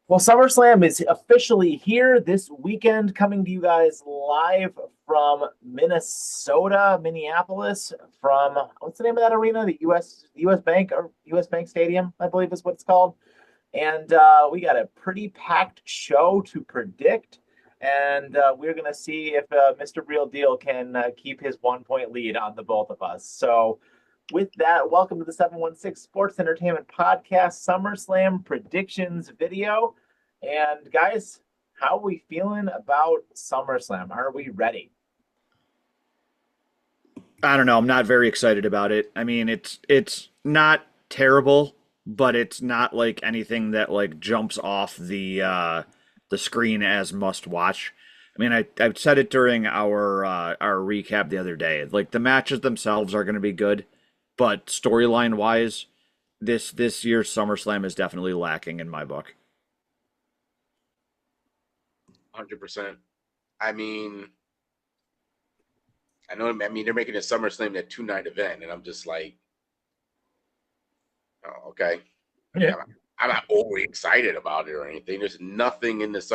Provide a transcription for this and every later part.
Well, SummerSlam is officially here this weekend, coming to you guys live from Minnesota, Minneapolis, from what's the name of that arena? The US Bank or US Bank Stadium, I believe is what it's called. And we got a pretty packed show to predict. And we're going to see if Mr. Real Deal can keep his 1 point lead on the both of us. So, with that, welcome to the 716 Sports Entertainment Podcast SummerSlam predictions video. And guys, how are we feeling about SummerSlam? Are we ready? I don't know. I'm not very excited about it. I mean, it's not terrible, but it's not like anything that like jumps off the screen as must watch. I mean, I said it during our recap the other day. Like the matches themselves are going to be good, but storyline wise, this year's SummerSlam is definitely lacking in my book. 100%. I mean, they're making a SummerSlam a 2 night event, and I'm just like, oh, okay. Yeah. I'm not overly excited about it or anything. There's nothing in this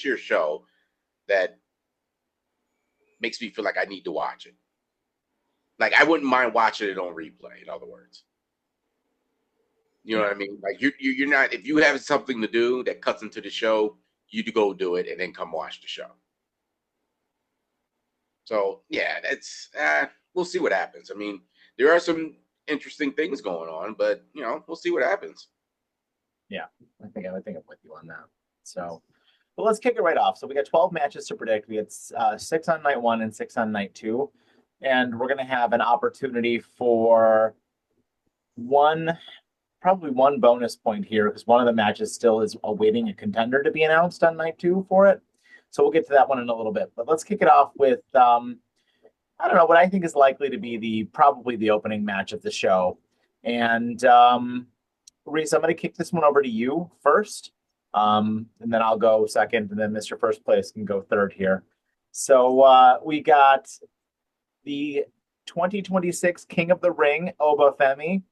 year's show that makes me feel like I need to watch it. Like I wouldn't mind watching it on replay. In other words, you know what I mean? Like you're not, if you have something to do that cuts into the show, you to go do it and then come watch the show. So yeah, that's we'll see what happens. I mean, there are some interesting things going on, but we'll see what happens. Yeah, I think I'm with you on that. So, but let's kick it right off. So we got 12 matches to predict. We had 6 on night 1 and 6 on night 2, and we're gonna have an opportunity for probably one bonus point here because one of the matches still is awaiting a contender to be announced on night 2 for it. So we'll get to that one in a little bit. But let's kick it off with I don't know what I think is likely to be probably the opening match of the show. And Reese, I'm going to kick this one over to you first, and then I'll go second, and then Mr. First Place can go third here. So we got the 2026 King of the Ring, Oba Femi,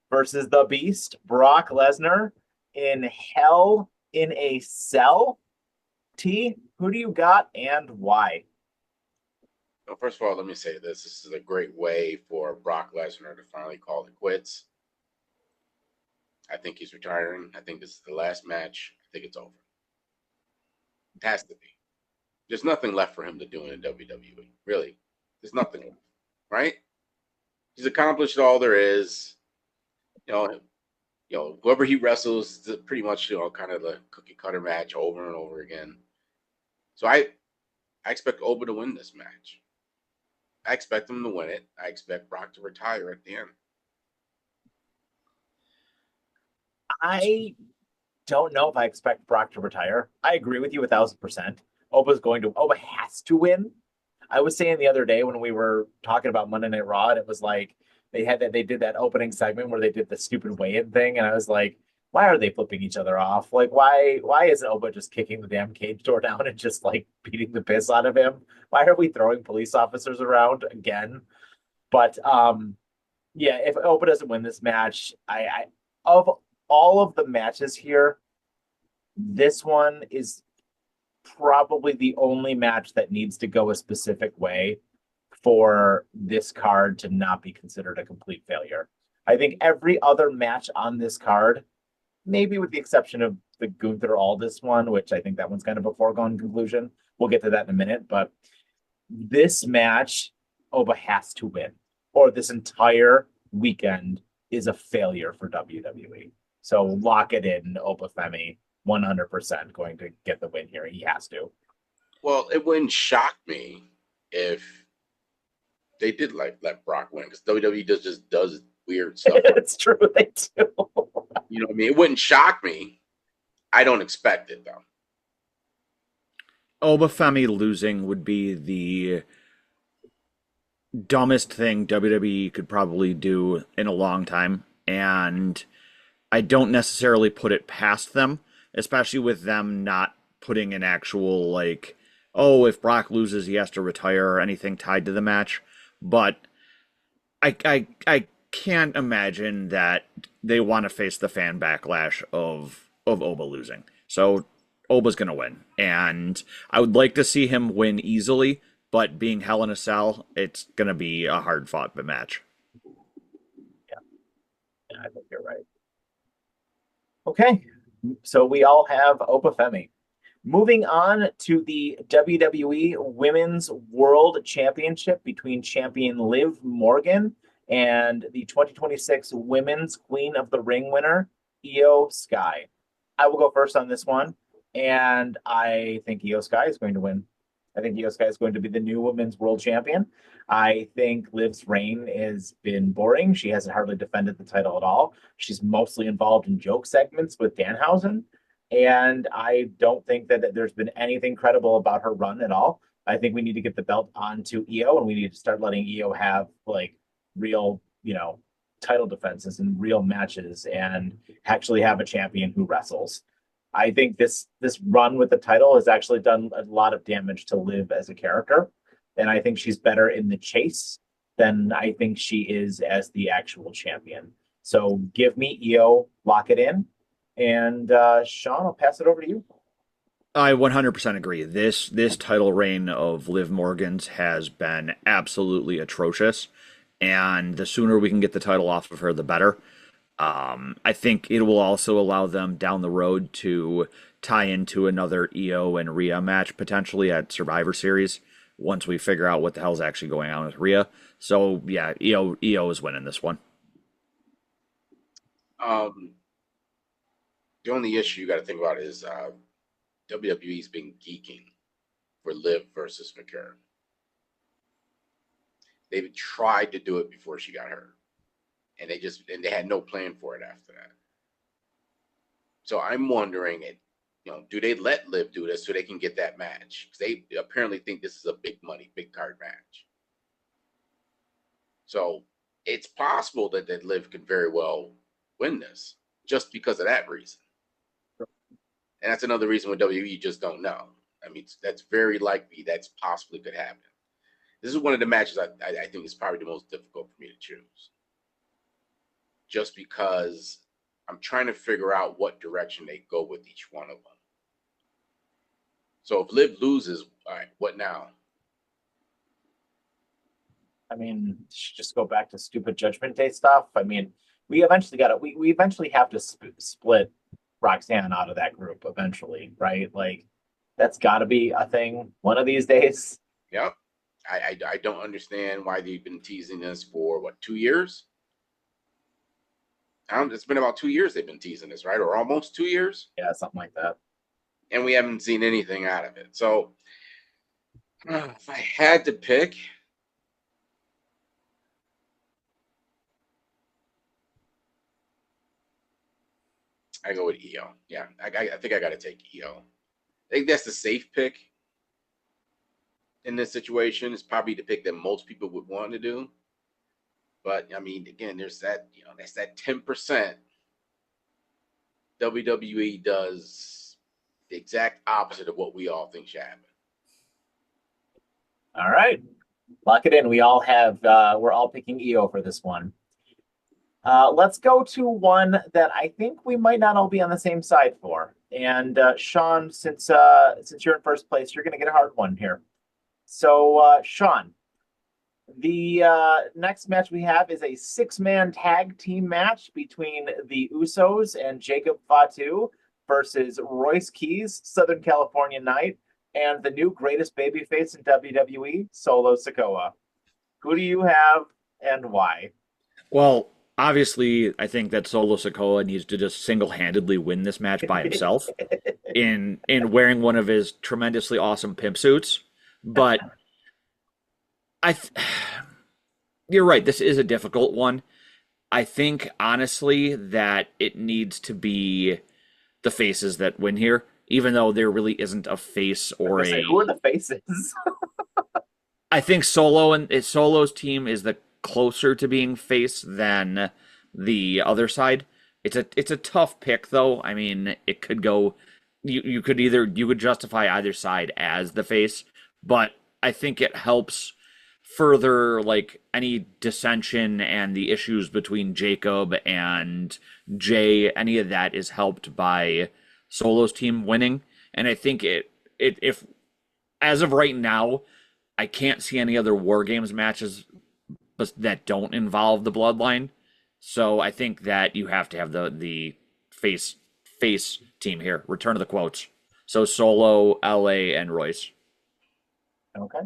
versus the Beast, Brock Lesnar, in Hell in a Cell. T, who do you got and why? Well, first of all, let me say this. This is a great way for Brock Lesnar to finally call it quits. I think he's retiring. I think this is the last match. I think it's over. It has to be. There's nothing left for him to do in the WWE. Really. There's nothing left. Right? He's accomplished all there is. Whoever he wrestles is pretty much, kind of the cookie cutter match over and over again. So I expect Oba to win this match. I expect him to win it. I expect Brock to retire at the end. I don't know if I expect Brock to retire. I agree with you 1,000%. Oba has to win. I was saying the other day when we were talking about Monday Night Raw, and it was like they did that opening segment where they did the stupid weigh-in thing, and I was like, why are they flipping each other off? Like, why isn't Oba just kicking the damn cage door down and just like beating the piss out of him? Why are we throwing police officers around again? But yeah, if Oba doesn't win this match, I of all of the matches here, this one is probably the only match that needs to go a specific way for this card to not be considered a complete failure. I think every other match on this card, maybe with the exception of the Gunther Aldis one, which I think that one's kind of a foregone conclusion. We'll get to that in a minute, but this match, Oba has to win, or this entire weekend is a failure for WWE. So lock it in, Oba Femi, 100% going to get the win here. He has to. Well, it wouldn't shock me if they did let Brock win, because WWE just does weird stuff. It's true, they do. You know what I mean? It wouldn't shock me. I don't expect it though. Oba Femi losing would be the dumbest thing WWE could probably do in a long time, and I don't necessarily put it past them, especially with them not putting an actual, like, oh, if Brock loses, he has to retire or anything tied to the match. But I can't imagine that they want to face the fan backlash of of Oba losing. So Oba's going to win. And I would like to see him win easily, but being Hell in a Cell, it's going to be a hard fought match. Yeah, I think you're right. Okay, so we all have Opa Femi. Moving on to the WWE Women's World Championship between champion Liv Morgan and the 2026 Women's Queen of the Ring winner, Io Sky. I will go first on this one, and I think Io Sky is going to win. I think Io Sky is going to be the new Women's World Champion. I think Liv's reign has been boring. She hasn't hardly defended the title at all. She's mostly involved in joke segments with Danhausen. And I don't think that there's been anything credible about her run at all. I think we need to get the belt onto Io, and we need to start letting Io have like real, title defenses and real matches, and actually have a champion who wrestles. I think this run with the title has actually done a lot of damage to Liv as a character, and I think she's better in the chase than I think she is as the actual champion. So give me Io, lock it in. And Sean, I'll pass it over to you. I 100% agree. This title reign of Liv Morgan's has been absolutely atrocious, and the sooner we can get the title off of her, the better. I think it will also allow them down the road to tie into another Io and Rhea match potentially at Survivor Series once we figure out what the hell's actually going on with Rhea. So yeah, Io is winning this one. The only issue you got to think about is WWE's been geeking for Liv versus McCurry. They've tried to do it before she got hurt, and they had no plan for it after that. So I'm wondering, do they let Liv do this so they can get that match? Because they apparently think this is a big money, big card match. So it's possible that Liv could very well win this just because of that reason. And that's another reason with WWE, you just don't know. I mean, that's very likely that's possibly could happen. This is one of the matches I think is probably the most difficult for me to choose. Just because I'm trying to figure out what direction they go with each one of them. So if Liv loses, all right, what now? I mean, just go back to stupid Judgment Day stuff. I mean, we eventually we eventually have to split Roxanne out of that group eventually, right? Like, that's got to be a thing one of these days. Yep. I don't understand why they've been teasing this for, 2 years? It's been about 2 years they've been teasing this, right? Or almost 2 years? Yeah, something like that. And we haven't seen anything out of it. So if I had to pick, I go with Io. Yeah, I think I got to take Io. I think that's the safe pick in this situation. It's probably the pick that most people would want to do. But I mean, again, there's that, that's that 10%. WWE does the exact opposite of what we all think should happen. All right, lock it in. We're all picking Io for this one. Let's go to one that I think we might not all be on the same side for. And Sean, since you're in first place, you're going to get a hard one here. So, Sean, the next match we have is a 6-man tag team match between the Usos and Jacob Fatu versus Royce Keys, Southern California Knight, and the new greatest babyface in WWE, Solo Sikoa. Who do you have and why? Well, obviously, I think that Solo Sikoa needs to just single-handedly win this match by himself in wearing one of his tremendously awesome pimp suits. But you're right, this is a difficult one. I think, honestly, that it needs to be the faces that win here, even though there really isn't a face or a... Who are the faces? I think Solo's team is the closer to being face than the other side. It's a tough pick though. I mean, it could go you could justify either side as the face, but I think it helps further like any dissension and the issues between Jacob and Jay. Any of that is helped by Solo's team winning, and I think if as of right now, I can't see any other War Games matches that don't involve the Bloodline. So I think that you have to have the face face team here. Return of the quotes. So Solo, LA, and Royce. Okay.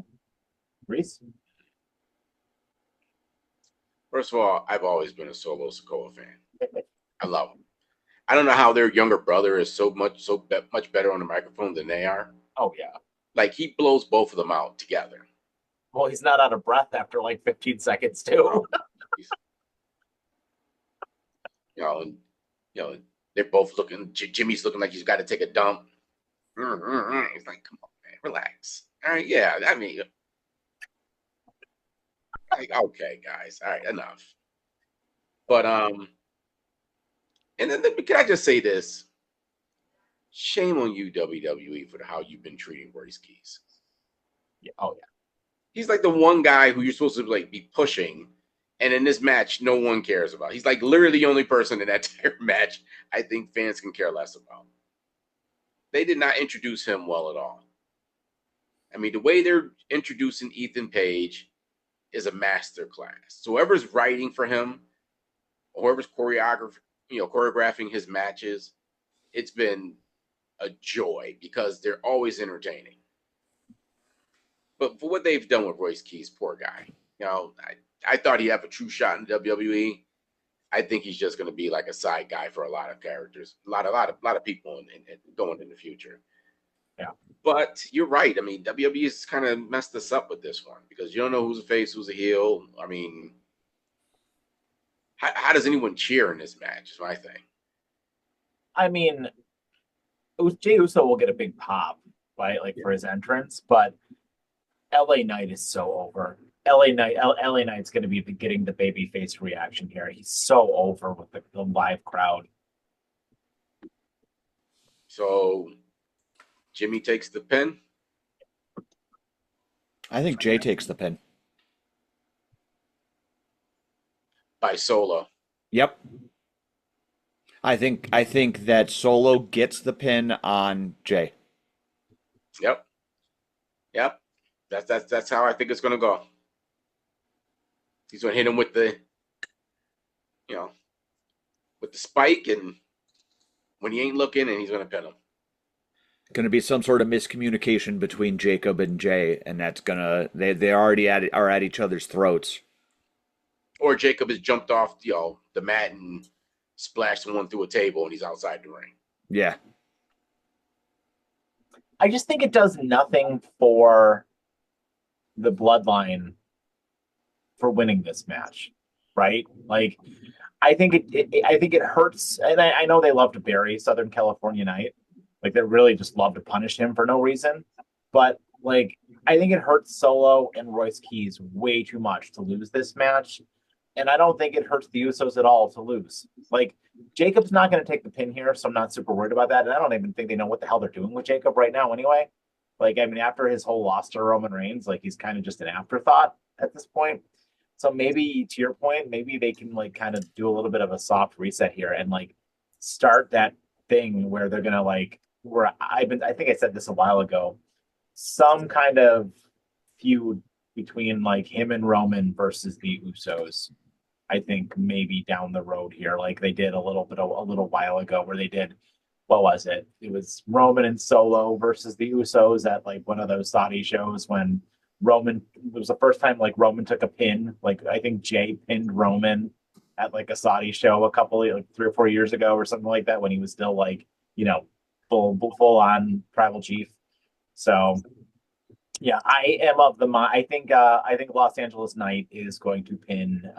Reese? First of all, I've always been a Solo Sikoa fan. I love him. I don't know how their younger brother is so much better on the microphone than they are. Oh, yeah. Like he blows both of them out together. Well, he's not out of breath after like 15 seconds, too. And, they're both looking. Jimmy's looking like he's got to take a dump. He's like, "Come on, man, relax." All right, yeah. I mean, like, okay, guys, all right, enough. But and then can I just say this? Shame on you, WWE, for how you've been treating Royce Keys. Yeah. Oh, yeah. He's like the one guy who you're supposed to like be pushing, and in this match, no one cares about. He's like literally the only person in that entire match I think fans can care less about. They did not introduce him well at all. I mean, the way they're introducing Ethan Page is a master class. So whoever's writing for him, or whoever's choreographing his matches, it's been a joy because they're always entertaining. But for what they've done with Royce Keys, poor guy. I thought he'd have a true shot in WWE. I think he's just going to be like a side guy for a lot of characters, a lot of people going in the future. Yeah. But you're right. I mean, WWE has kind of messed us up with this one because you don't know who's a face, who's a heel. I mean, how does anyone cheer in this match is my thing. I mean, Jey Uso will get a big pop, right? Like for his entrance, but LA Knight is so over. LA Knight's going to be getting the babyface reaction here. He's so over with the live crowd. So Jimmy takes the pin. I think Jay takes the pin. By Solo. Yep. I think that Solo gets the pin on Jay. Yep. That's how I think it's gonna go. He's gonna hit him with the spike, and when he ain't looking, and he's gonna pin him. Going to be some sort of miscommunication between Jacob and Jay, and that's gonna they already are at each other's throats. Or Jacob has jumped off the mat and splashed someone through a table, and he's outside the ring. Yeah. I just think it does nothing for the Bloodline for winning this match, right? Like, I think it hurts, and I know they love to bury Southern California Knight, like they really just love to punish him for no reason, but like I think it hurts Solo and Royce Keys way too much to lose this match, and I don't think it hurts the Usos at all to lose. Like Jacob's not going to take the pin here, so I'm not super worried about that, and I don't even think they know what the hell they're doing with Jacob right now anyway. Like, I mean, after his whole loss to Roman Reigns, like he's kind of just an afterthought at this point. So maybe to your point, maybe they can like kind of do a little bit of a soft reset here and like start that thing where they're gonna like I think I said this a while ago, some kind of feud between like him and Roman versus the Usos. I think maybe down the road here, like they did a little while ago, where they did, what was it? It was Roman and Solo versus the Usos at like one of those Saudi shows when Roman, it was the first time like Roman took a pin. Like I think Jay pinned Roman at like a Saudi show like 3 or 4 years ago or something like that, when he was still like, full on tribal chief. So yeah, I am of the mind. I think Los Angeles Knight is going to pin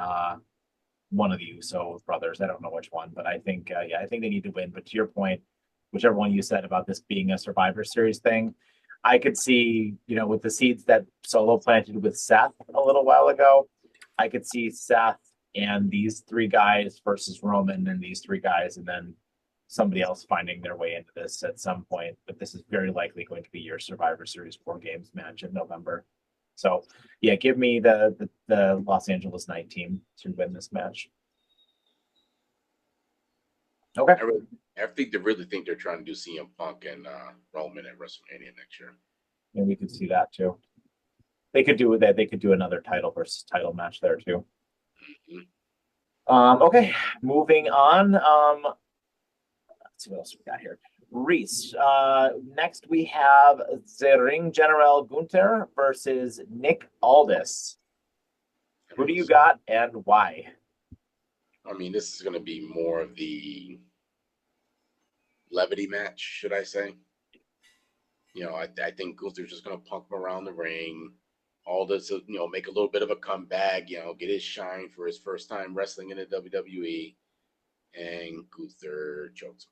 one of the Uso brothers. I don't know which one, but I think I think they need to win. But to your point, whichever one you said about this being a Survivor Series thing, I could see, with the seeds that Solo planted with Seth a little while ago, I could see Seth and these 3 guys versus Roman and these 3 guys, and then somebody else finding their way into this at some point. But this is very likely going to be your Survivor Series 4 games match in November. So yeah, give me the Los Angeles Knight team to win this match. Okay. I think they really think they're trying to do CM Punk and Roman at WrestleMania next year. And we could see that too. They could do that. They could do another title versus title match there too. Okay, moving on. Let's see what else we got here. Reese. Next we have the Ring General Gunther versus Nick Aldis. Who do you got and why? I mean, this is going to be more of the levity match, should I say? I think Gunther's just going to punk him around the ring. Aldis, make a little bit of a comeback, get his shine for his first time wrestling in the WWE, and Gunther chokes him.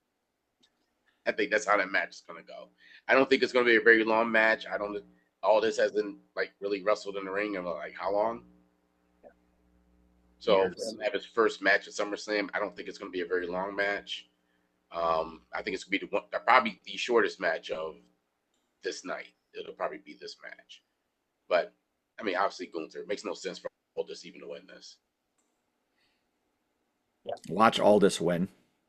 I think that's how that match is going to go. I don't think it's going to be a very long match. Aldis hasn't really wrestled in the ring in how long? So have his first match at SummerSlam. I don't think it's going to be a very long match. I think it's going to be probably the shortest match of this night. It'll probably be this match. But, I mean, obviously, Gunther. It makes no sense for Aldis even to win this. Yeah. Watch Aldis win.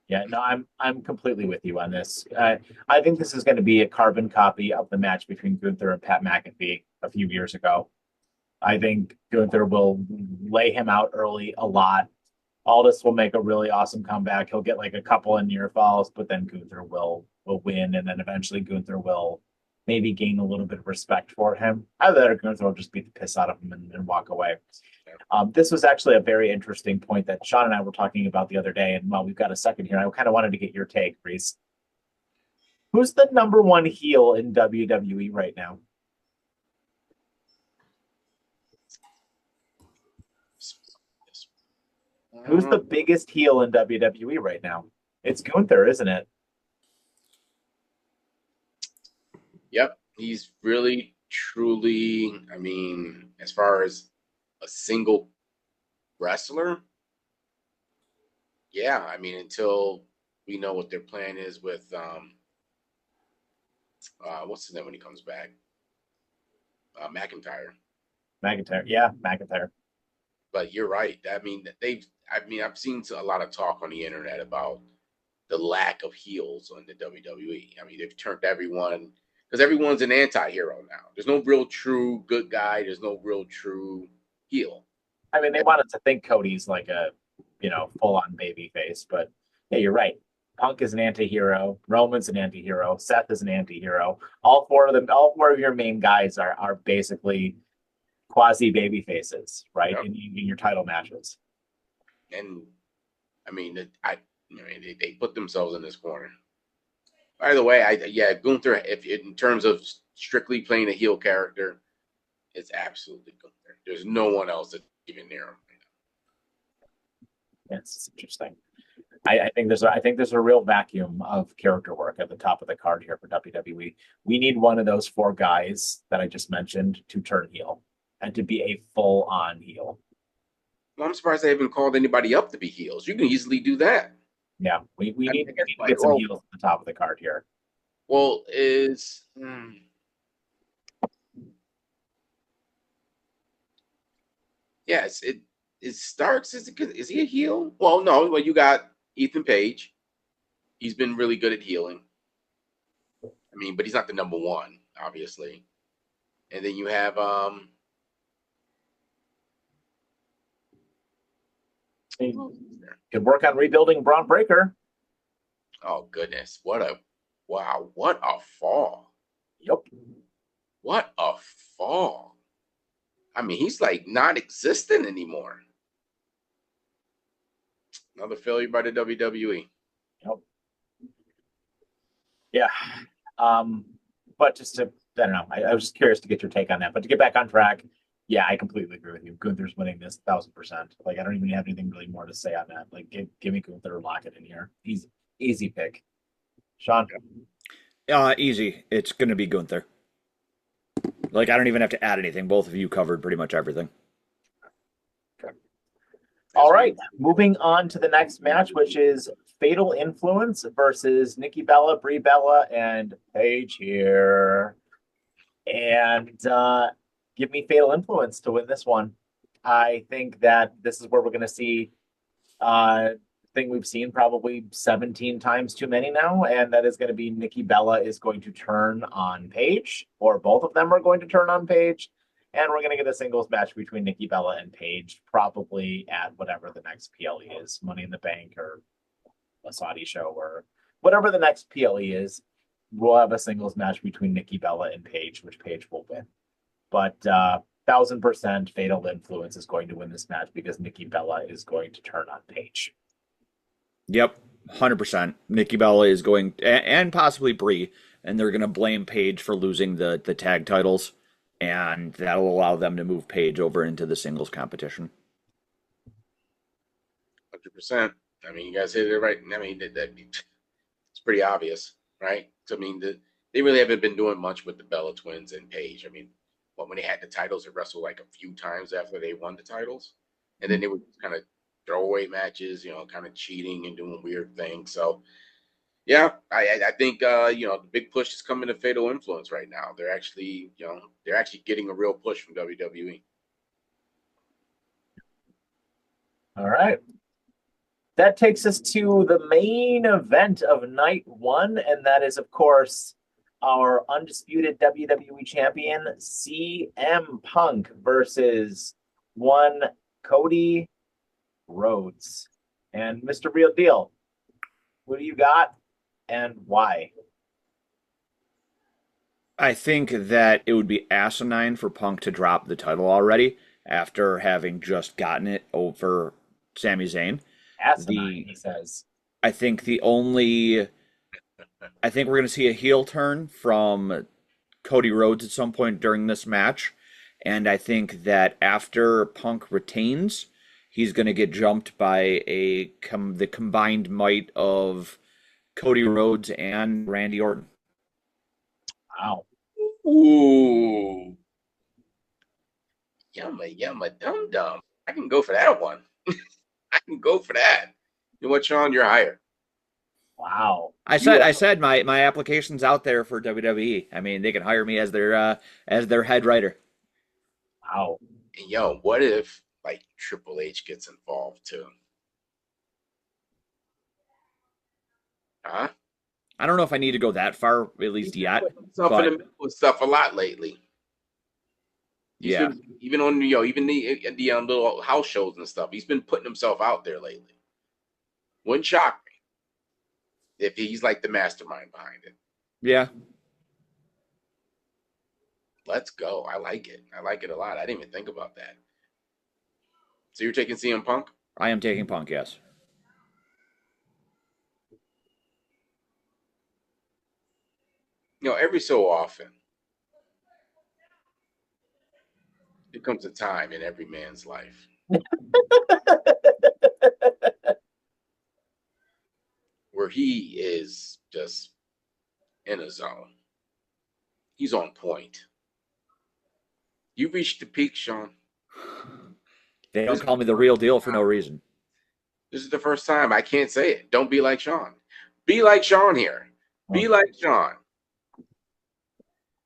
Yeah, no, I'm completely with you on this. I think this is going to be a carbon copy of the match between Gunther and Pat McAfee a few years ago. I think Gunther will lay him out early a lot. Aldis will make a really awesome comeback. He'll get a couple of near falls, but then Gunther will win, and then eventually Gunther will maybe gain a little bit of respect for him. Either that or Gunther will just beat the piss out of him and walk away. This was actually a very interesting point that Sean and I were talking about the other day, and while we've got a second here, I kind of wanted to get your take, Reese. Who's the number one heel in WWE right now? Who's the biggest heel in WWE right now? It's Gunther, isn't it? Yep. He's really, truly, as far as a single wrestler, yeah, until we know what their plan is with, what's his name when he comes back? McIntyre. Yeah, McIntyre. But you're right. I've seen a lot of talk on the internet about the lack of heels on the WWE. They've turned everyone, because everyone's an anti-hero now. There's no real true good guy. There's no real true heel. They wanted to think Cody's like a, full-on baby face, but yeah, you're right. Punk is an anti-hero. Roman's an anti-hero. Seth is an anti-hero. All four of your main guys are basically quasi baby faces, right? Yep. In your title matches. And they put themselves in this corner. By the way, Gunther, if in terms of strictly playing a heel character, it's absolutely Gunther. There's no one else that's even near him. It's interesting. I think there's a real vacuum of character work at the top of the card here for WWE. We need one of those four guys that I just mentioned to turn heel and to be a full-on heel. Well, I'm surprised they haven't called anybody up to be heels. You can easily do that. Yeah, we need to get some heels at the top of the card here. Well, yes, it Starks. Is he a heel? Well, no. Well, you got Ethan Page. He's been really good at healing. But he's not the number one, obviously. And then you have Could work on rebuilding Braun Breaker. Oh goodness! What a fall! Yep. What a fall! He's non-existent anymore. Another failure by the WWE. Yep. Yeah. But just to, I don't know. I was just curious to get your take on that. But to get back on track, yeah, I completely agree with you. Gunther's winning this 1,000%. I don't even have anything really more to say on that. Give me Gunther, lock it in here. Easy pick. Sean? Easy. It's going to be Gunther. I don't even have to add anything. Both of you covered pretty much everything. Okay. All right. Moving on to the next match, which is Fatal Influence versus Nikki Bella, Brie Bella, and Paige here. And give me Fatal Influence to win this one. I think that this is where we're going to see thing we've seen probably 17 times too many now, and that is going to be Nikki Bella is going to turn on Paige, or both of them are going to turn on Paige, and we're going to get a singles match between Nikki Bella and Paige, probably at whatever the next PLE is, Money in the Bank or a Saudi show or whatever the next PLE is. We'll have a singles match between Nikki Bella and Paige, which Paige will win. But 1000% Fatal Influence is going to win this match because Nikki Bella is going to turn on Paige. Yep, 100%. Nikki Bella is going, and possibly Brie, and they're going to blame Paige for losing the tag titles, and that'll allow them to move Paige over into the singles competition. 100%. I mean, you guys hit it right. I mean, it's pretty obvious, right? So, I mean, they really haven't been doing much with the Bella twins and Paige. I mean, when they had the titles, they wrestled like a few times after they won the titles, and then they would kind of throwaway matches, kind of cheating and doing weird things. So, yeah, I think the big push is coming to Fatal Influence right now. They're actually getting a real push from WWE. All right. That takes us to the main event of night one, and that is, of course, our undisputed WWE champion, CM Punk, versus one Cody Rhodes. And Mr. Real Deal, who do you got and why? I think that it would be asinine for Punk to drop the title already after having just gotten it over Sami Zayn. Asinine, he says. I think we're going to see a heel turn from Cody Rhodes at some point during this match. And I think that after Punk retains, he's going to get jumped by the combined might of Cody Rhodes and Randy Orton. Wow. Ooh. Yumma, dum dum. I can go for that one. I can go for that. You know what, Sean? You're hired. Wow. I said my application's out there for WWE. I mean, they can hire me as their head writer. Wow. And what if like Triple H gets involved too? Huh? I don't know if I need to go that far, at least yet. Himself in the middle with stuff a lot lately. He's Yeah. been, even on even the little house shows and stuff. He's been putting himself out there lately. Wouldn't shock me if he's like the mastermind behind it. Yeah. Let's go. I like it. I like it a lot. I didn't even think about that. So you're taking CM Punk? I am taking Punk, yes. Every so often, there comes a time in every man's life where he is just in a zone. He's on point. You reached the peak, Sean. They don't call me the real deal for no reason. This is the first time. I can't say it. Don't be like Sean. Be like Sean here. Be like Sean.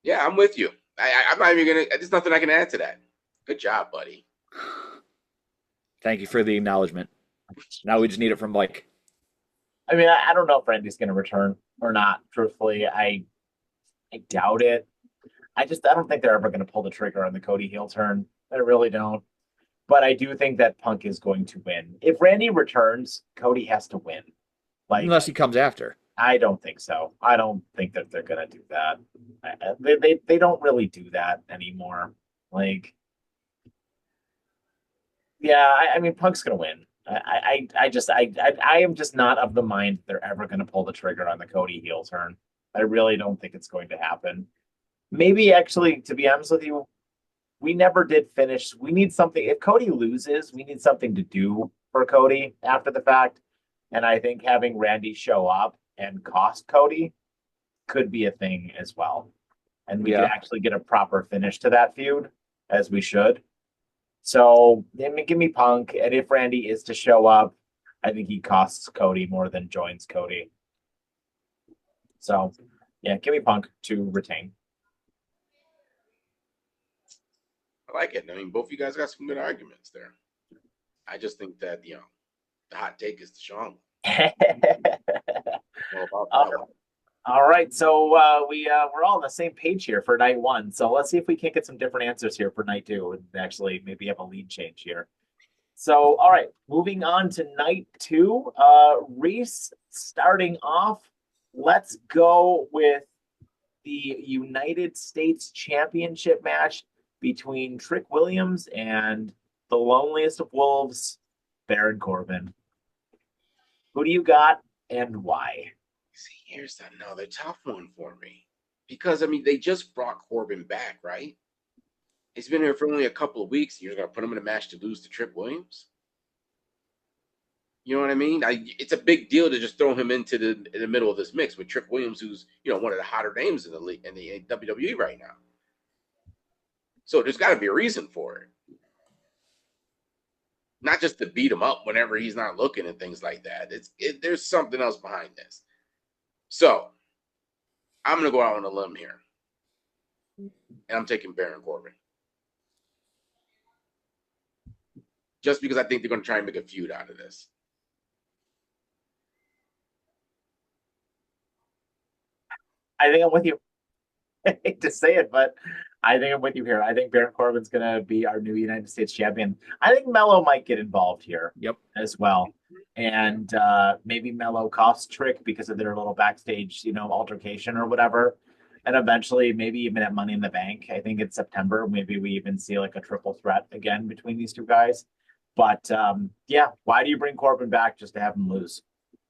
Yeah, I'm with you. I'm not even going to, there's nothing I can add to that. Good job, buddy. Thank you for the acknowledgement. Now we just need it from Mike. I mean, I don't know if Randy's going to return or not. Truthfully, I doubt it. I don't think they're ever going to pull the trigger on the Cody heel turn. I really don't. But I do think that Punk is going to win. If Randy returns, Cody has to win. Unless he comes after. I don't think so. I don't think that they're going to do that. They don't really do that anymore. I mean, Punk's going to win. I am just not of the mind they're ever going to pull the trigger on the Cody heel turn. I really don't think it's going to happen. Maybe actually, to be honest with you, we never did finish. We need something. If Cody loses, we need something to do for Cody after the fact. And I think having Randy show up and cost Cody could be a thing as well. And we could actually get a proper finish to that feud, as we should. So give me Punk. And if Randy is to show up, I think he costs Cody more than joins Cody. So, yeah, give me Punk to retain. I like it. I mean, both of you guys got some good arguments there. I just think that, The hot take is the Sean. Well, about all that one. all right, so we're all on the same page here for night one. So let's see if we can't get some different answers here for night two, and actually maybe have a lead change here. So, all right, moving on to night two. Reese, starting off, let's go with the United States Championship match between Trick Williams and the loneliest of wolves, Baron Corbin. Who do you got and why? See, here's another tough one for me. Because, I mean, they just brought Corbin back, right? He's been here for only a couple of weeks. You're going to put him in a match to lose to Trick Williams? You know what I mean? It's a big deal to just throw him into the middle of this mix with Trick Williams, who's, you know, one of the hotter names in the league, in the WWE right now. So there's got to be a reason for it. Not just to beat him up whenever he's not looking and things like that. There's something else behind this. So I'm going to go out on a limb here. And I'm taking Baron Corbin. Just because I think they're going to try and make a feud out of this. I think I'm with you. I hate to say it, but I think I'm with you here. I think Baron Corbin's going to be our new United States champion. I think Mello might get involved here as well. And maybe Mello costs Trick because of their little backstage, altercation or whatever. And eventually, maybe even at Money in the Bank, I think it's September, maybe we even see like a triple threat again between these two guys. But yeah, why do you bring Corbin back just to have him lose?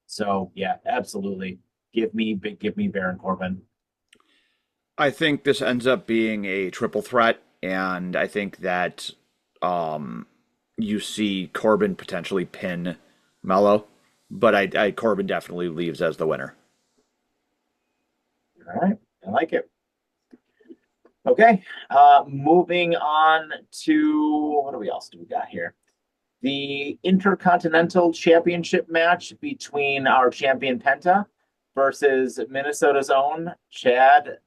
So yeah, absolutely. Give me Baron Corbin. I think this ends up being a triple threat, and I think that you see Corbin potentially pin Mello, but I Corbin definitely leaves as the winner. All right, I like it. Okay, moving on to what else do we got here? The Intercontinental Championship match between our champion Penta versus Minnesota's own Chad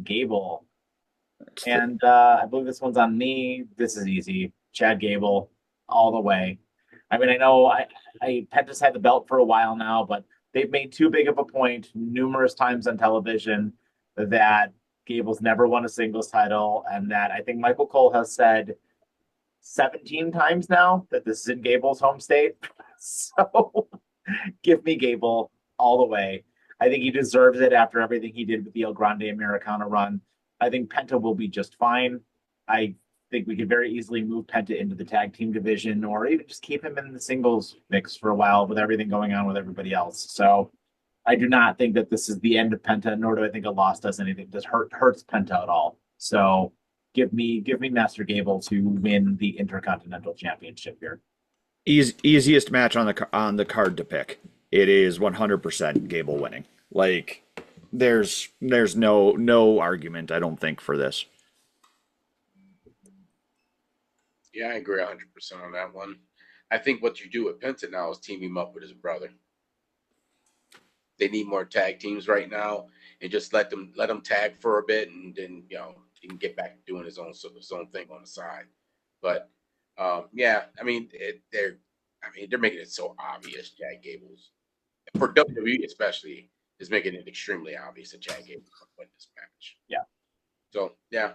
Gable. And I believe this one's on me. This is easy. Chad Gable all the way. I mean, I know Penta's had the belt for a while now, but they've made too big of a point numerous times on television that Gable's never won a singles title, and that I think Michael Cole has said 17 times now that this is in Gable's home state. So give me Gable all the way. I think he deserves it after everything he did with the El Grande Americana run. I think Penta will be just fine. I think we could very easily move Penta into the tag team division, or even just keep him in the singles mix for a while with everything going on with everybody else. So I do not think that this is the end of Penta, nor do I think a loss does anything. Does hurts Penta at all. So give me Master Gable to win the Intercontinental Championship here. Easiest match on the card to pick. It is 100% Gable winning. Like there's no argument, I don't think, for this. Yeah, I agree 100% on that one. I think what you do with Penta now is team him up with his brother. They need more tag teams right now, and just let them tag for a bit, and then he can get back to doing his own thing on the side. But yeah, I mean they're making it so obvious. Chad Gable's, for WWE especially, is making it extremely obvious that Chad Gable can win this match. Yeah. So yeah.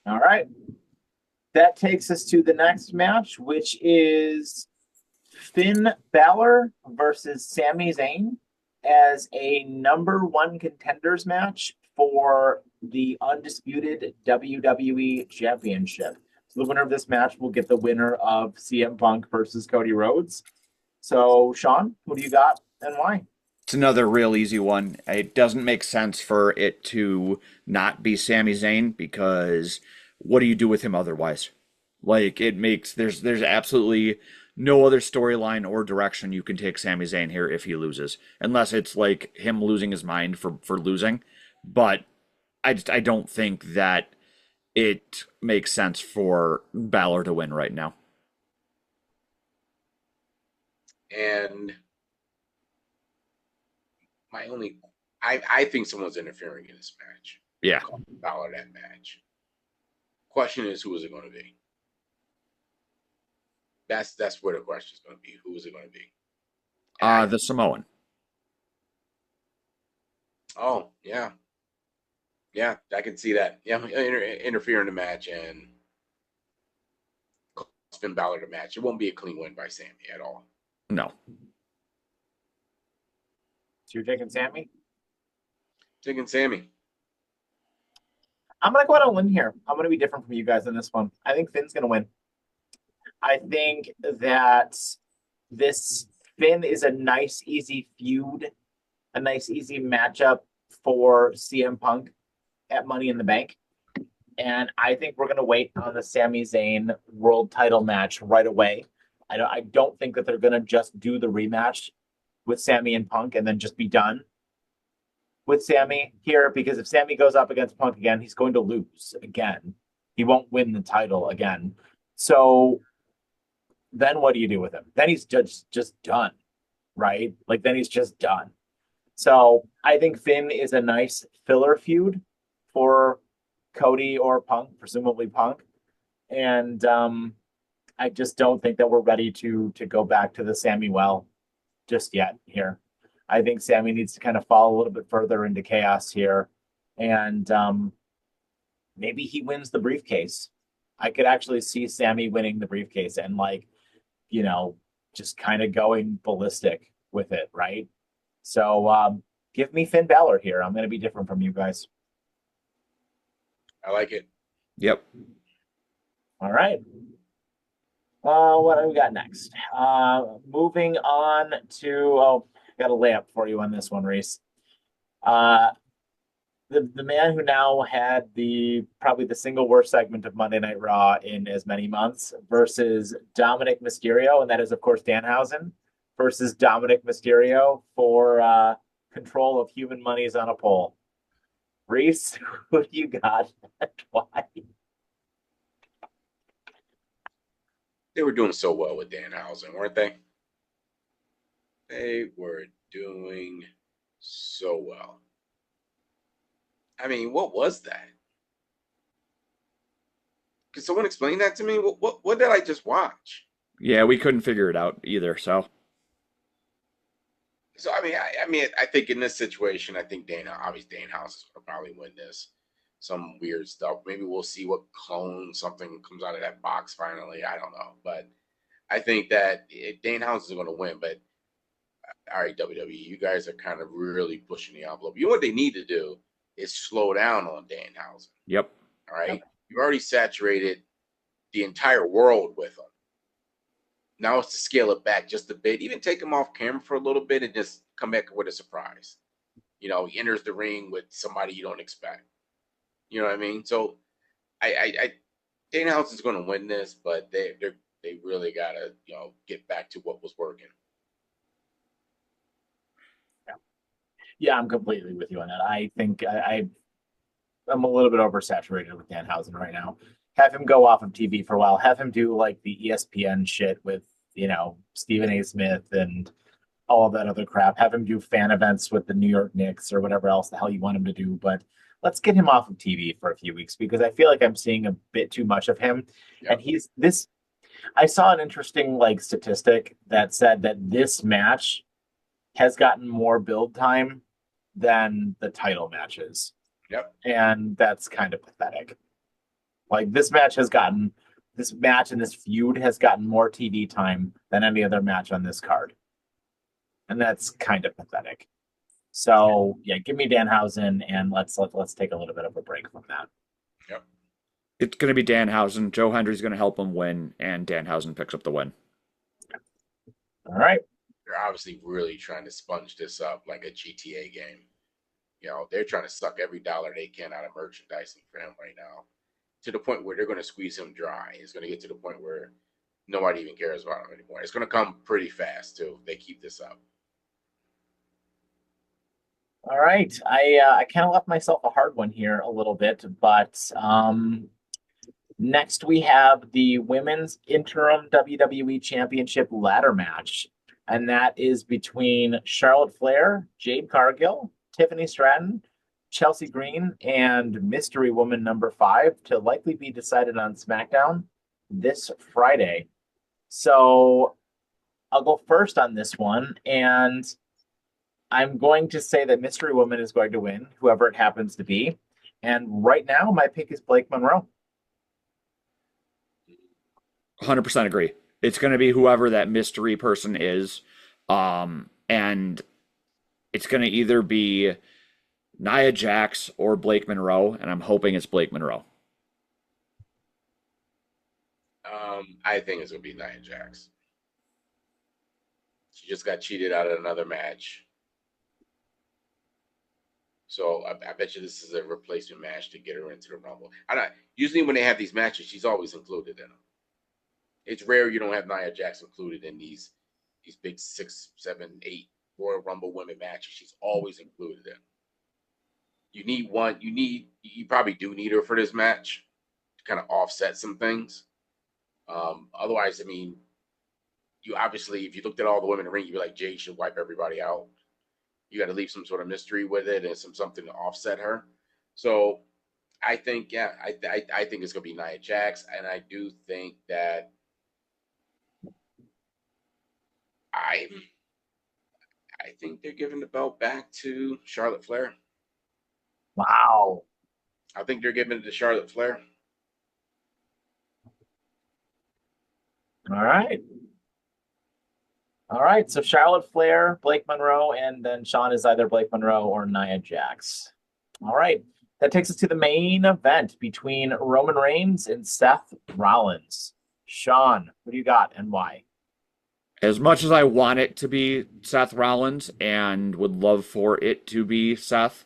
All right. That takes us to the next match, which is Finn Balor versus Sami Zayn as a number one contenders match for the undisputed WWE Championship. So the winner of this match will get the winner of CM Punk versus Cody Rhodes. So, Sean, who do you got and why? It's another real easy one. It doesn't make sense for it to not be Sami Zayn, because what do you do with him otherwise? Like, there's absolutely no other storyline or direction you can take Sami Zayn here if he loses, unless it's like him losing his mind for losing. But I don't think that it makes sense for Balor to win right now. And I think someone's interfering in this match. Yeah. Balor that match. Question is, who is it going to be? That's where the question is going to be. Who is it going to be? And The Samoan. oh yeah, yeah, I can see that. Yeah, interfere in the match and cost Finn Balor the match. It won't be a clean win by Sammy at all. No. So you're taking Sammy? Taking Sammy. I'm gonna go out on a limb here. I'm gonna be different from you guys in this one. I think Finn's gonna win. I think that this Finn is a nice, easy feud, a nice, easy matchup for CM Punk at Money in the Bank. And I think we're going to wait on the Sami Zayn world title match right away. I don't think that they're going to just do the rematch with Sami and Punk and then just be done with Sami here, because if Sami goes up against Punk again, he's going to lose again. He won't win the title again. So then what do you do with him? Then he's just done, right? Like then he's just done. So I think Finn is a nice filler feud for Cody or Punk, presumably Punk. And I just don't think that we're ready to go back to the Sami well just yet here. I think Sami needs to kind of fall a little bit further into chaos here. And maybe he wins the briefcase. I could actually see Sami winning the briefcase and just kind of going ballistic with it, right? So give me Finn Balor here. I'm going to be different from you guys. I like it. Yep. All right. What do we got next? Moving on to got a layup for you on this one, Reese. The man who now had probably the single worst segment of Monday Night Raw in as many months versus Dominic Mysterio, and that is of course Danhausen versus Dominic Mysterio for control of human monies on a pole. Reese, who do you got and why? They were doing so well with Danhausen, weren't they? They were doing so well. I mean, what was that? Can someone explain that to me? What did I just watch? Yeah, we couldn't figure it out either. So So I think in this situation, I think obviously Danhausen is going to probably win this. Some weird stuff. Maybe we'll see what something comes out of that box finally. I don't know, but I think that Danhausen is going to win. But all right, WWE, you guys are kind of really pushing the envelope. You know what they need to do is slow down on Danhausen. yep. All right, you've already saturated the entire world with him. Now it's to scale it back just a bit. Even take him off camera for a little bit and just come back with a surprise. He enters the ring with somebody you don't expect. You know what I mean? So, Danhausen's going to win this, but they really got to get back to what was working. Yeah, I'm completely with you on that. I think I'm a little bit oversaturated with Danhausen right now. Have him go off of TV for a while. Have him do like the ESPN shit with, Stephen A. Smith and all of that other crap. Have him do fan events with the New York Knicks or whatever else the hell you want him to do. But let's get him off of TV for a few weeks because I feel like I'm seeing a bit too much of him. Yep. And I saw an interesting statistic that said that this match has gotten more build time than the title matches. Yep. And that's kind of pathetic. Like this match and this feud has gotten more TV time than any other match on this card. And that's kind of pathetic. So yeah, give me Danhausen and let's take a little bit of a break from that. Yep. It's going to be Danhausen. Joe Hendry's going to help him win, and Danhausen picks up the win. All right. They're obviously really trying to sponge this up like a GTA game. They're trying to suck every dollar they can out of merchandising for him right now, to the point where they're going to squeeze him dry. It's going to get to the point where nobody even cares about him anymore. It's going to come pretty fast too if they keep this up. All right. I kind of left myself a hard one here a little bit, but next we have the women's interim WWE Championship ladder match, and that is between Charlotte Flair, Jade Cargill, Tiffany Stratton, Chelsea Green, and Mystery Woman number 5 to likely be decided on SmackDown this Friday. So I'll go first on this one, and I'm going to say that Mystery Woman is going to win, whoever it happens to be. And right now, my pick is Blake Monroe. 100% agree. It's going to be whoever that mystery person is. And it's going to either be Nia Jax or Blake Monroe, and I'm hoping it's Blake Monroe. I think it's gonna be Nia Jax. She just got cheated out of another match. So I bet you this is a replacement match to get her into the Rumble. I don't, usually when they have these matches, she's always included in them. It's rare you don't have Nia Jax included in these big 6, 7, 8 Royal Rumble women matches. She's always included in. You need one. You probably do need her for this match to kind of offset some things. Otherwise, I mean, you obviously, if you looked at all the women in the ring, you'd be like, Jay should wipe everybody out. You got to leave some sort of mystery with it and something to offset her. So I think, yeah, I think it's gonna be Nia Jax, and I do think that I think they're giving the belt back to Charlotte Flair. Wow. I think they're giving it to Charlotte Flair. All right. All right. So Charlotte Flair, Blake Monroe, and then Sean is either Blake Monroe or Nia Jax. All right. That takes us to the main event between Roman Reigns and Seth Rollins. Sean, what do you got and why? As much as I want it to be Seth Rollins and would love for it to be Seth,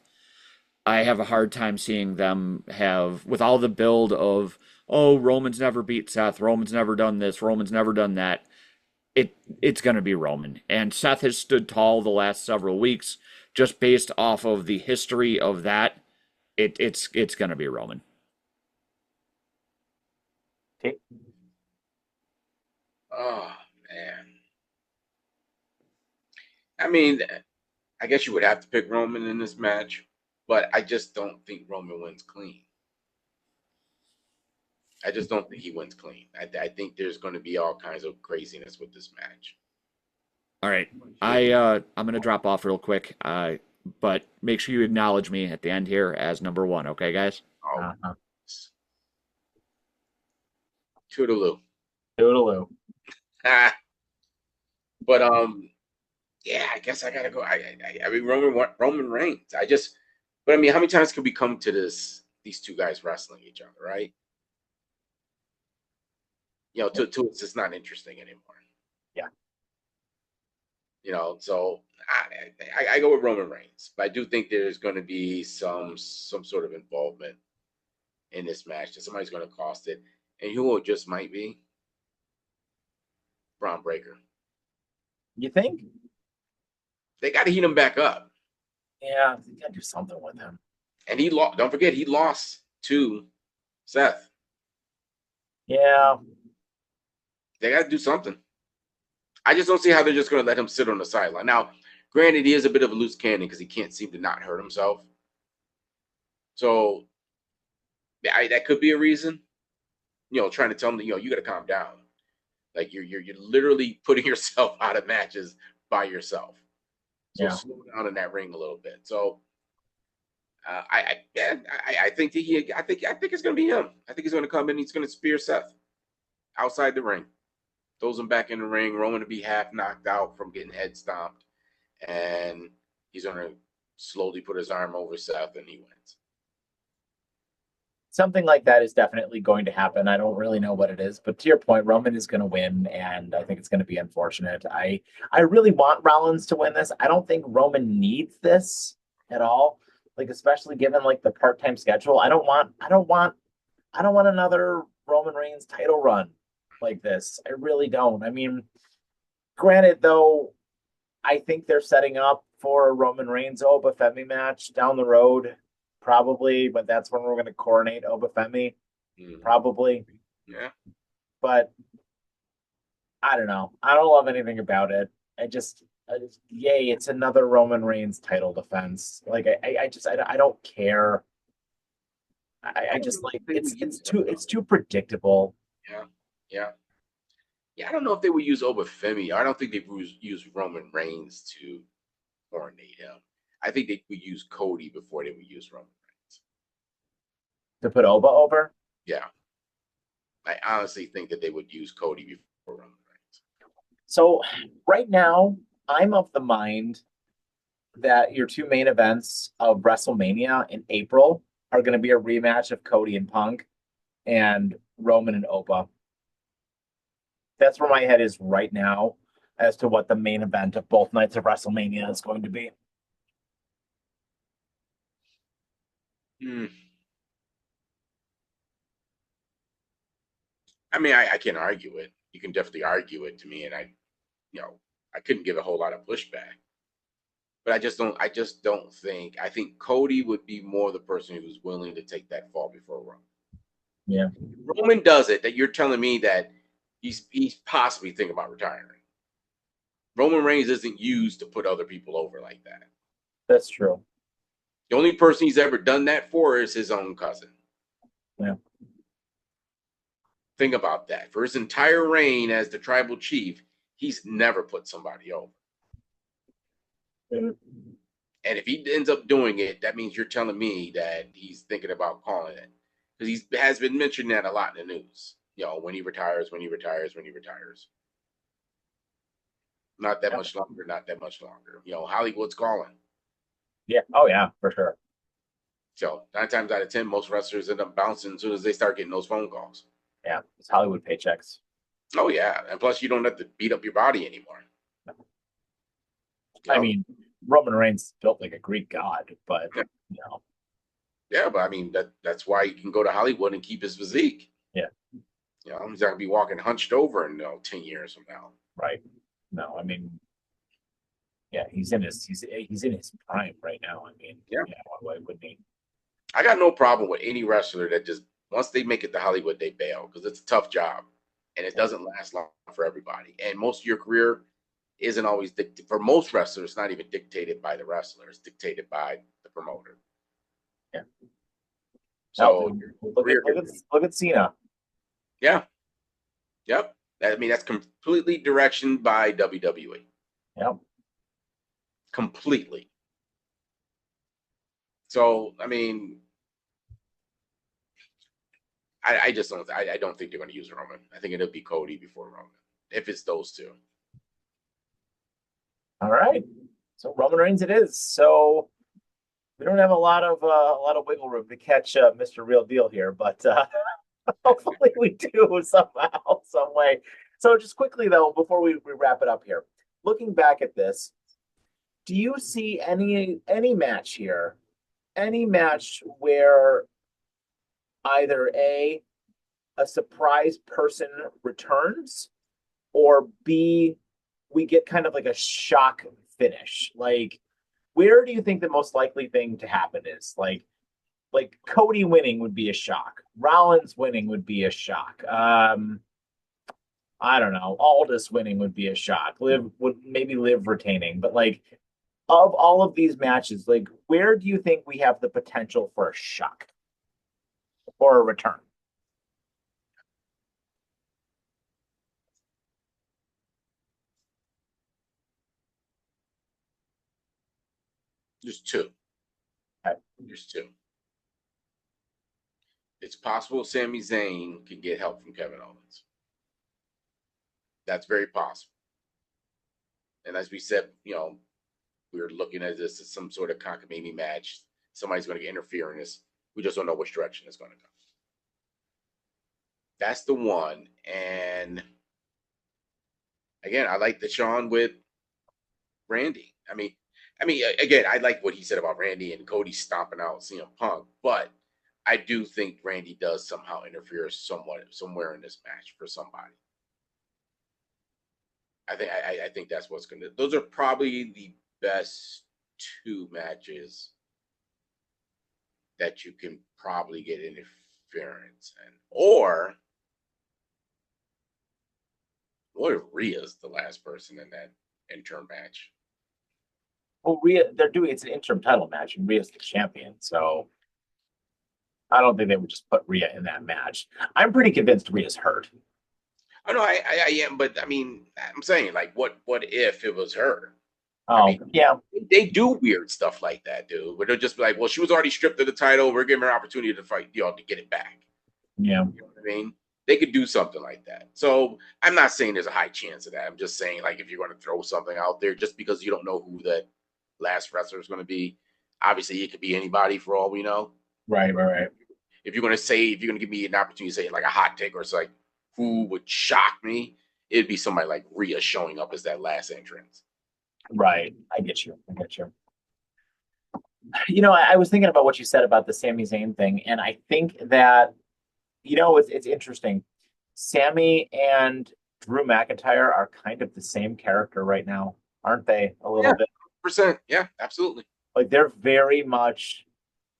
I have a hard time seeing them have, with all the build of, oh, Roman's never beat Seth, Roman's never done this, Roman's never done that. It's going to be Roman. And Seth has stood tall the last several weeks just based off of the history of that. It's going to be Roman. Okay. Oh man. I mean, I guess you would have to pick Roman in this match, but I just don't think Roman wins clean. I just don't think he wins clean. I think there's going to be all kinds of craziness with this match. All right. I'm going to drop off real quick. But make sure you acknowledge me at the end here as number one, okay, guys? Oh, Uh-huh. toodaloo. Toodaloo. Ah, but yeah, I guess I gotta go. I mean Roman Reigns. But I mean, how many times can we come to these two guys wrestling each other, right? You know, to it's just not interesting anymore. Yeah. You know, so I go with Roman Reigns, but I do think there's going to be some sort of involvement in this match that somebody's going to cost it, and who it just might be Braun Breaker. You think? They got to heat him back up, Yeah, you gotta do something with him. and he lost. Don't forget, he lost to Seth. Yeah. They got to do something. I just don't see how they're just going to let him sit on the sideline. Now, granted, he is a bit of a loose cannon because he can't seem to not hurt himself. So that could be a reason. You know, trying to tell him that, you know, you got to calm down. Like you're literally putting yourself out of matches by yourself. So Yeah. slow down in that ring a little bit. So I think I think it's going to be him. I think he's going to come in. He's going to spear Seth outside the ring. Throws him back in the ring. Roman to be half knocked out from getting head stomped. And he's going to slowly put his arm over Seth and he wins. Something like that is definitely going to happen. I don't really know what it is, but to your point, Roman is going to win, and I think it's going to be unfortunate. I really want Rollins to win this. I don't think Roman needs this at all. Like, especially given like the part-time schedule. I don't want another Roman Reigns title run like this. I really don't. I mean, granted though, I think they're setting up for a Roman Reigns Oba Femi match down the road, probably, but that's when we're going to coronate Oba Femi, probably. Yeah. But I don't know. I don't love anything about it. Yay, it's another Roman Reigns title defense. Like I don't care. I just like it's too predictable. Yeah. Yeah. Yeah, I don't know if they would use over Femi. I don't think they would use Roman Reigns to coordinate him. I think they would use Cody before they would use Roman Reigns. To put Oba over? Yeah. I honestly think that they would use Cody before Roman Reigns. So right now, I'm of the mind that your two main events of WrestleMania in April are going to be a rematch of Cody and Punk and Roman and Oba. That's where my head is right now as to what the main event of both nights of WrestleMania is going to be. Hmm. I mean, I can't argue it. You can definitely argue it to me, and I couldn't give a whole lot of pushback. But I just don't think. I think Cody would be more the person who's willing to take that fall before Roman. Yeah. Roman does it. That you're telling me that he's possibly thinking about retiring. Roman Reigns isn't used to put other people over like that. That's true. The only person he's ever done that for is his own cousin. Yeah. Think about that. For his entire reign as the tribal chief, he's never put somebody over. Mm-hmm. And if he ends up doing it, that means you're telling me that he's thinking about calling it. Because he has been mentioning that a lot in the news. When he retires, when he retires, when he retires. Not that much longer, not that much longer. Hollywood's calling. Yeah. Oh, yeah, for sure. So 9 times out of 10, most wrestlers end up bouncing as soon as they start getting those phone calls. Yeah. It's Hollywood paychecks. Oh, yeah. And plus, you don't have to beat up your body anymore. I mean, Roman Reigns is built like a Greek god, but, Yeah, but I mean, that's why he can go to Hollywood and keep his physique. Yeah. He's not going to be walking hunched over in 10 years from now. Right. No, I mean, yeah, he's in his prime right now. I mean, Yeah. why wouldn't he? I got no problem with any wrestler that just once they make it to Hollywood, they bail because it's a tough job and it doesn't last long for everybody. And most of your career isn't always for most wrestlers. It's not even dictated by the wrestler; it's dictated by the promoter. Yeah. So look at Cena. Yeah. Yep. I mean, that's completely directioned by WWE. Yep. Completely. So, I mean, I just don't. I don't think they're going to use Roman. I think it'll be Cody before Roman, if it's those two. All right. So Roman Reigns it is. So we don't have a lot of wiggle room to catch Mr. Real Deal here, but hopefully we do somehow, some way. So just quickly though, before we wrap it up here, looking back at this, do you see any match here, any match where either a surprise person returns, or B, we get kind of like a shock finish? Like, where do you think the most likely thing to happen is? Like Cody winning would be a shock. Rollins winning would be a shock. I don't know. Aldis winning would be a shock. Liv would maybe Liv retaining, but like of all of these matches, like where do you think we have the potential for a shock or a return? Just two. Okay. Just two. It's possible Sami Zayn can get help from Kevin Owens. That's very possible. And as we said, we were looking at this as some sort of cockamamie match. Somebody's going to interfere in this. We just don't know which direction it's going to go. That's the one. And again, I like the Shawn with Randy. I mean, again, I like what he said about Randy and Cody stomping out CM Punk, but I do think Randy does somehow interfere somewhere in this match for somebody. I think that's what's going to. Those are probably the best two matches that you can probably get interference in. Or what if Rhea's the last person in that interim match? Well, Rhea, it's an interim title match, and Rhea's the champion, so I don't think they would just put Rhea in that match. I'm pretty convinced Rhea's hurt. Oh no, I am, but I mean, I'm saying like, what if it was her? I Oh, mean, yeah. they do weird stuff like that, dude. Where they'll just be like, well, she was already stripped of the title. We're giving her an opportunity to fight, to get it back. Yeah. You know what I mean? They could do something like that. So I'm not saying there's a high chance of that. I'm just saying, like, if you're going to throw something out there, just because you don't know who that last wrestler is going to be, obviously it could be anybody for all we know. Right, right, right. If you're going to say, if you're going to give me an opportunity to say like a hot take or it's like who would shock me, it'd be somebody like Rhea showing up as that last entrance. Right. I get you. I get you. I was thinking about what you said about the Sami Zayn thing, and I think that, it's interesting. Sammy and Drew McIntyre are kind of the same character right now, aren't they? A Yeah, little bit. 100%. Yeah, absolutely. Like they're very much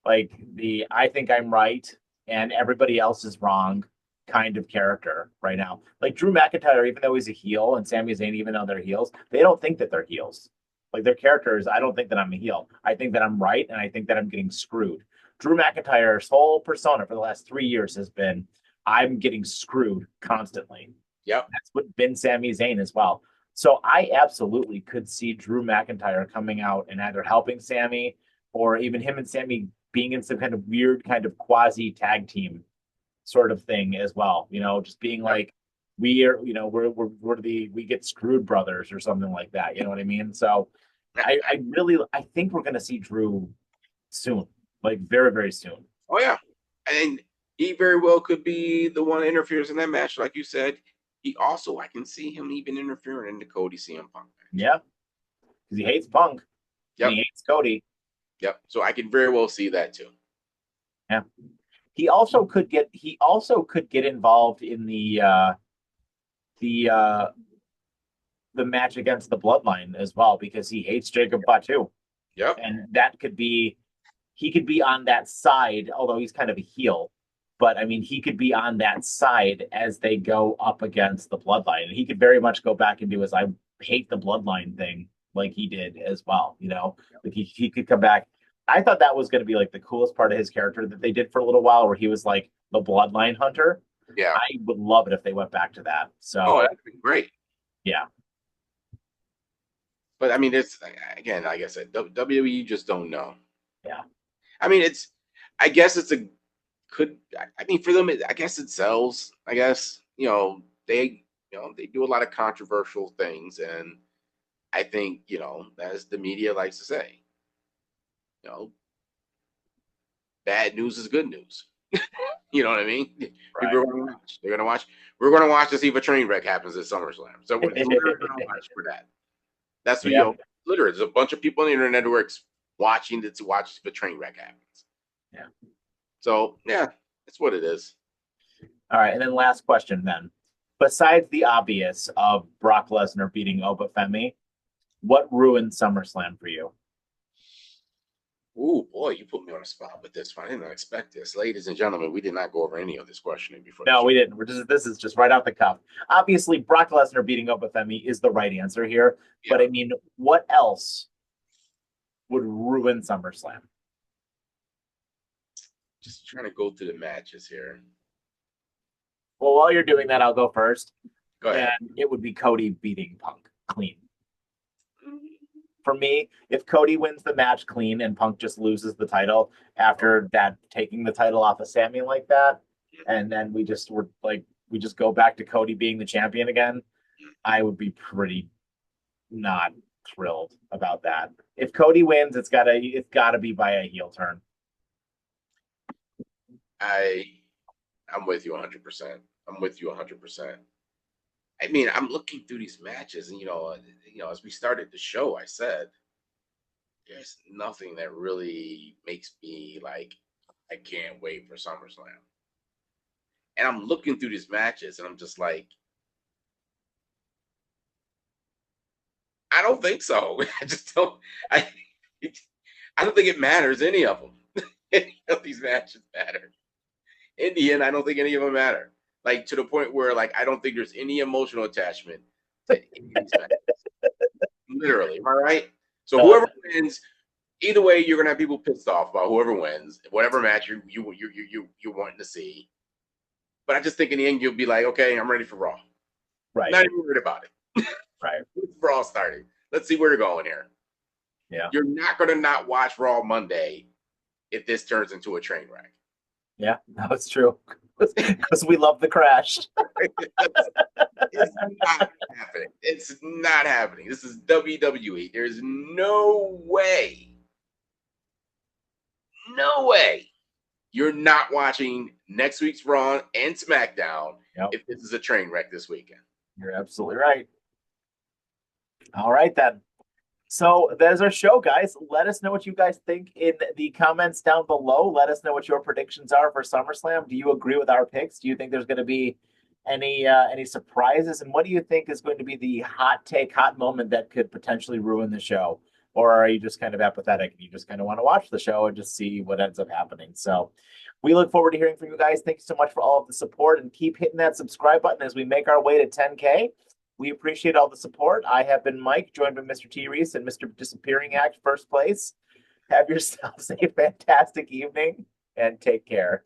like the I think I'm right and everybody else is wrong kind of character right now. Like Drew McIntyre, even though he's a heel, and Sami Zayn, even though they're heels, they don't think that they're heels. Like their characters, I don't think that I'm a heel. I think that I'm right, and I think that I'm getting screwed. Drew McIntyre's whole persona for the last 3 years has been I'm getting screwed constantly. Yep. That's what been Sami Zayn as well. So I absolutely could see Drew McIntyre coming out and either helping Sammy or even him and Sammy being in some kind of weird kind of quasi tag team sort of thing as well. Just being like we are, we get screwed brothers or something like that. You know what I mean? So I think we're gonna see Drew soon, like very, very soon. Oh yeah, and he very well could be the one that interferes in that match, like you said. He also, I can see him even interfering in the Cody CM Punk match. Yeah, because he hates Punk and he Yep, hates Cody. yep. So I can very well see that too. Yeah. He also could get involved in the uh the match against the bloodline as well because he hates Jacob Fatu. Yep. And that could be he could be on that side, although he's kind of a heel. But I mean, he could be on that side as they go up against the bloodline. And he could very much go back and do his I hate the bloodline thing like he did as well, Like he could come back. I thought that was going to be like the coolest part of his character that they did for a little while where he was like the bloodline hunter. Yeah. I would love it if they went back to that. Oh, So that'd be great. yeah. But I mean, it's again, like I said, WWE just don't know. Yeah. I mean, I guess it's a could. I mean, for them, I guess it sells. I guess they do a lot of controversial things, and I think as the media likes to say, you know, bad news is good news. You know what I mean? Right. People are going to watch. They're going to watch. We're going to watch to see if a train wreck happens at SummerSlam. So we're going to watch for that. That's what Yeah. literally, there's a bunch of people on the internet who are watching to watch if a train wreck happens. Yeah. So yeah, that's what it is. All right, and then last question then. Besides the obvious of Brock Lesnar beating Femi, what ruined SummerSlam for you? Ooh, boy, you put me on the spot with this one. I didn't expect this. Ladies and gentlemen, we did not go over any of this questioning before the No, show. we didn't. This is just right off the cuff. Obviously, Brock Lesnar beating Femi is the right answer here. Yeah. But I mean, what else would ruin SummerSlam? Just trying to go through the matches here. Well, while you're doing that, I'll go first. Go ahead. And it would be Cody beating Punk clean. For me, if Cody wins the match clean and Punk just loses the title after that, taking the title off of Sammy like that, and then we just go back to Cody being the champion again, I would be pretty not thrilled about that. If Cody wins, it's gotta be by a heel turn. I'm with you 100%. I'm with you 100%. I mean, I'm looking through these matches, and as we started the show, I said there's nothing that really makes me like I can't wait for SummerSlam. And I'm looking through these matches, and I'm just like, I don't think so. I just don't. I don't think it matters any of them. Any of these matches matter. In the end, I don't think any of them matter. Like to the point where, like, I don't think there's any emotional attachment to any of these matches. Literally, am I right? So whoever wins, either way, you're gonna have people pissed off about whoever wins, whatever match you're wanting to see. But I just think in the end, you'll be like, okay, I'm ready for Raw. Right. Not even worried about it. Right. Raw starting. Let's see where we're going here. Yeah. You're not going to not watch Raw Monday if this turns into a train wreck. Yeah, that's true. Because we love the crash. It's not happening. It's not happening. This is WWE. There's no way you're not watching next week's Raw and SmackDown if this is a train wreck this weekend. You're absolutely right. All right, then. So there's our show, guys. Let us know what you guys think in the comments down below. Let us know what your predictions are for SummerSlam. Do you agree with our picks? Do you think there's going to be any surprises? And what do you think is going to be the hot moment that could potentially ruin the show? Or are you just kind of apathetic and you just kind of want to watch the show and just see what ends up happening? So we look forward to hearing from you guys. Thank you so much for all of the support, and keep hitting that subscribe button as we make our way to 10K. We appreciate all the support. I have been Mike, joined by Mr. T. Reese and Mr. Disappearing Act, first place. Have yourselves a fantastic evening and take care.